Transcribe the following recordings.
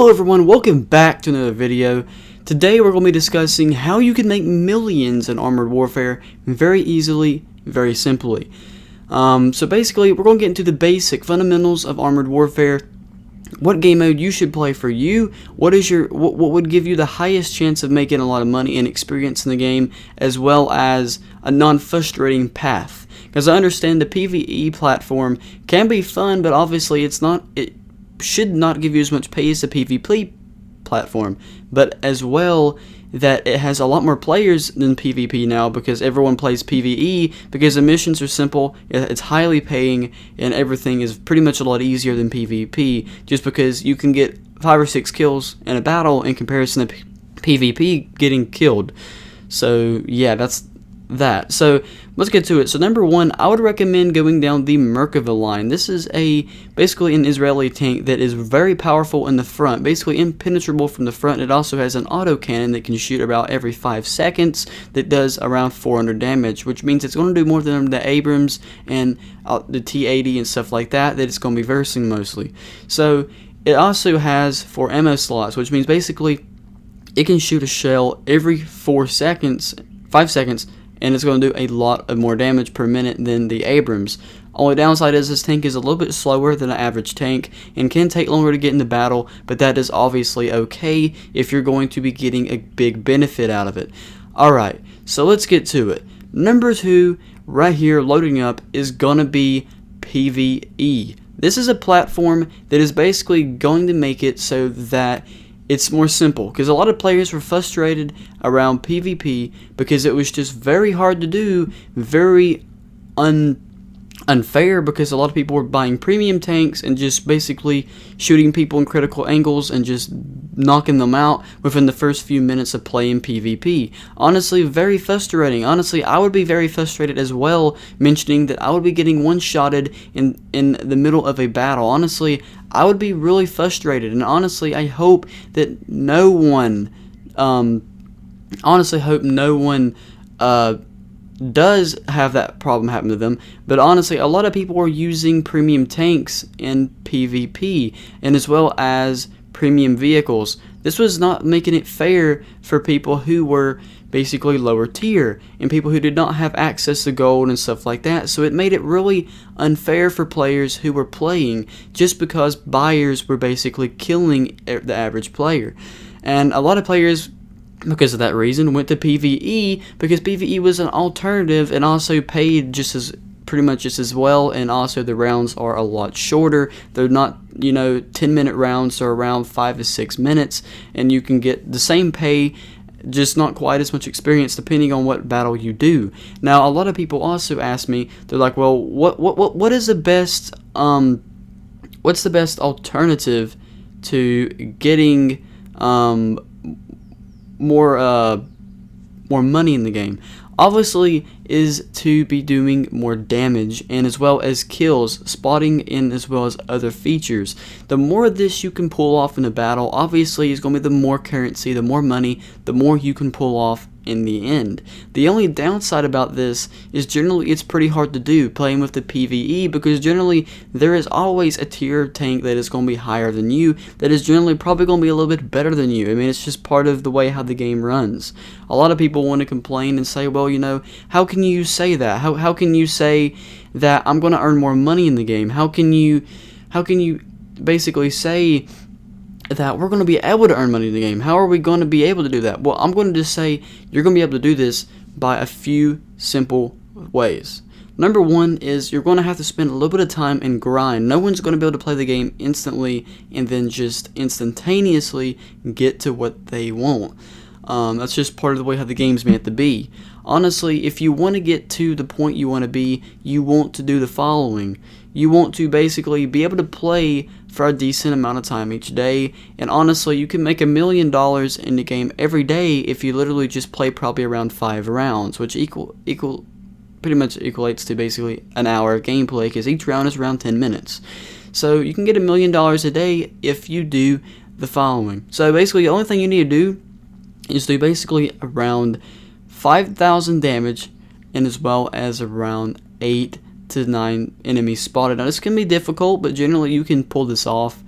Hello everyone, welcome back to another video. Today we're going to be discussing how you can make millions in Armored Warfare very easily, very simply. So basically we're going to get into the basic fundamentals of Armored Warfare, what game mode you should play for you, what would give you the highest chance of making a lot of money and experience in the game, as well as a non-frustrating path. Because I understand the PvE platform can be fun, but obviously it should not give you as much pay as the PvP platform, but as well that it has a lot more players than PvP now because everyone plays PvE because the missions are simple, it's highly paying, and everything is pretty much a lot easier than PvP just because you can get 5 or 6 kills in a battle in comparison to PvP getting killed. So yeah, that's that. So let's get to it. So number one, I would recommend going down the Merkava line. This is basically an Israeli tank that is very powerful in the front, basically impenetrable from the front. It also has an autocannon that can shoot about every 5 seconds that does around 400 damage, which means it's going to do more than the Abrams and the T-80 and stuff like that it's going to be versing mostly. So it also has 4 ammo slots, which means basically it can shoot a shell every 5 seconds, and it's going to do a lot of more damage per minute than the Abrams. Only downside is this tank is a little bit slower than an average tank and can take longer to get into battle, but that is obviously okay if you're going to be getting a big benefit out of it. Alright, so let's get to it. Number 2, right here loading up, is going to be PvE. This is a platform that is basically going to make it so that it's more simple, because a lot of players were frustrated around PvP because it was just very hard to do, very unfair, because a lot of people were buying premium tanks and just basically shooting people in critical angles and just knocking them out within the first few minutes of playing PvP. Honestly, very frustrating. Honestly, I would be very frustrated as well, mentioning that I would be getting one-shotted in the middle of a battle. Honestly, I would be really frustrated, and honestly, I hope that no one, does have that problem happen to them. But honestly, a lot of people are using premium tanks in PvP, and as well as premium vehicles. This was not making it fair for people who were basically lower tier and people who did not have access to gold and stuff like that. So it made it really unfair for players who were playing just because buyers were basically killing the average player. And a lot of players, because of that reason, went to PvE because PvE was an alternative and also paid pretty much just as well, and also the rounds are a lot shorter. They're not 10-minute rounds, they're around 5 to 6 minutes, and you can get the same pay, just not quite as much experience depending on what battle you do. Now, a lot of people also ask me, they're like, well, what is the best what's the best alternative to getting more money in the game? Obviously is to be doing more damage, and as well as kills, spotting, and as well as other features. The more of this you can pull off in a battle, obviously is going to be the more currency, the more money, the more you can pull off in the end. The only downside about this is generally it's pretty hard to do playing with the PvE, because generally there is always a tier tank that is going to be higher than you, that is generally probably going to be a little bit better than you. I mean, it's just part of the way how the game runs. A lot of people want to complain and say, well, how can you say that? How can you say that I'm going to earn more money in the game? How can you basically say that we're going to be able to earn money in the game? How are we going to be able to do that? Well, I'm going to just say you're going to be able to do this by a few simple ways. Number 1 is you're going to have to spend a little bit of time and grind. No one's going to be able to play the game instantly and then just instantaneously get to what they want. That's just part of the way how the game's meant to be. Honestly, if you want to get to the point you want to be, you want to do the following. You want to basically be able to play for a decent amount of time each day, and honestly, you can make $1 million in the game every day if you literally just play probably around 5 rounds, which pretty much equates to basically an hour of gameplay, because each round is around 10 minutes. So you can get $1 million a day if you do the following. So basically, the only thing you need to do is do basically around 5,000 damage, and as well as around 8 to 9 enemies spotted. Now, this can be difficult, but generally you can pull this off.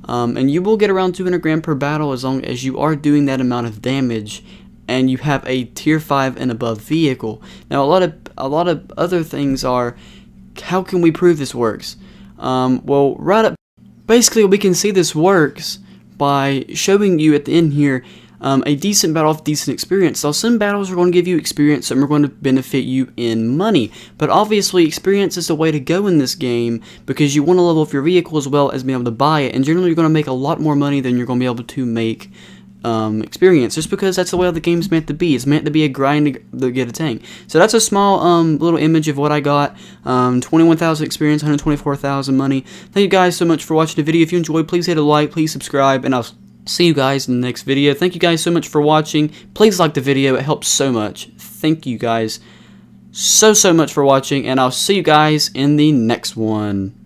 and you will get around 200 grand per battle as long as you are doing that amount of damage and you have a tier 5 and above vehicle. Now a lot of other things are, how can we prove this works? Well, basically we can see this works by showing you at the end here a decent battle with decent experience. So some battles are going to give you experience, some are going to benefit you in money, but obviously experience is the way to go in this game because you want to level up your vehicle as well as be able to buy it, and generally you're going to make a lot more money than you're going to be able to make experience, just because that's the way the game's meant to be. It's meant to be a grind to get a tank. So that's a small little image of what I got. 21,000 experience, 124,000 money. Thank you guys so much for watching the video. If you enjoyed, please hit a like, please subscribe, and I'll see you guys in the next video. Thank you guys so much for watching. Please like the video, it helps so much. Thank you guys so much for watching, and I'll see you guys in the next one.